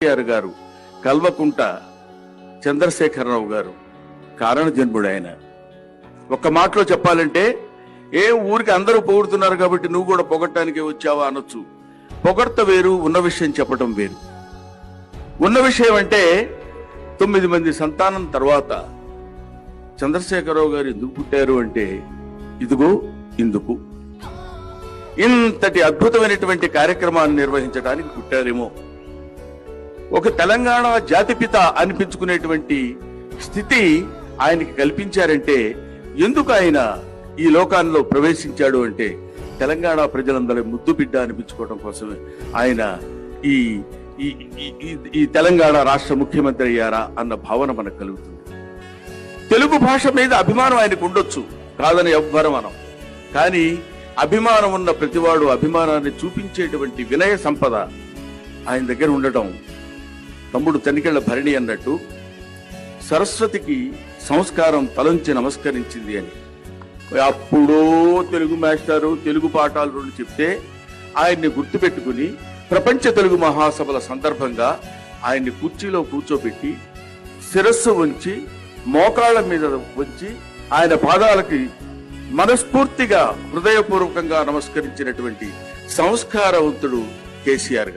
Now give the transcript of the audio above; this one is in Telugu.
కేసీఆర్ గారు, కల్వకుంట చంద్రశేఖరరావు గారు కారణ జన్ముడు. ఆయన ఒక్క మాటలో చెప్పాలంటే, ఊరికి అందరూ పొగుడుతున్నారు కాబట్టి నువ్వు కూడా పొగట్టానికే వచ్చావా అనొచ్చు. పొగడ్త వేరు, ఉన్న విషయం చెప్పడం వేరు. ఉన్న విషయం అంటే 9 మంది సంతానం తర్వాత చంద్రశేఖరరావు గారు ఎందుకు పుట్టారు అంటే, ఇదిగో ఇందుకు, ఇంతటి అద్భుతమైనటువంటి కార్యక్రమాన్ని నిర్వహించడానికి పుట్టారేమో. ఒక తెలంగాణ జాతిపిత అనిపించుకునేటువంటి స్థితి ఆయనకి కల్పించారంటే, ఎందుకు ఆయన ఈ లోకాల్లో ప్రవేశించాడు అంటే, తెలంగాణ ప్రజలందరి ముద్దు బిడ్డ అనిపించుకోవడం కోసమే ఆయన ఈ ఈ తెలంగాణ రాష్ట్ర ముఖ్యమంత్రి అయ్యారా అన్న భావన మనకు కలుగుతుంది. తెలుగు భాష మీద అభిమానం ఆయనకు ఉండొచ్చు, కాదని ఎవ్వరం మనం. కానీ అభిమానం ఉన్న ప్రతివాడు అభిమానాన్ని చూపించేటువంటి వినయ సంపద ఆయన దగ్గర ఉండటం, తమ్ముడు తనికెళ్ల భరణి అన్నట్టు సరస్వతికి సంస్కారం తలంచి నమస్కరించింది అని. అప్పుడో తెలుగు మాస్టారు తెలుగు పాఠాలు 2 చెప్తే ఆయన్ని గుర్తుపెట్టుకుని ప్రపంచ తెలుగు మహాసభల సందర్భంగా ఆయన్ని కుర్చీలో కూర్చోబెట్టి శిరస్సు వంచి మోకాళ్ల మీద వంచి ఆయన పాదాలకి మనస్ఫూర్తిగా హృదయపూర్వకంగా నమస్కరించినటువంటి సంస్కారవంతుడు కేసీఆర్ గారు.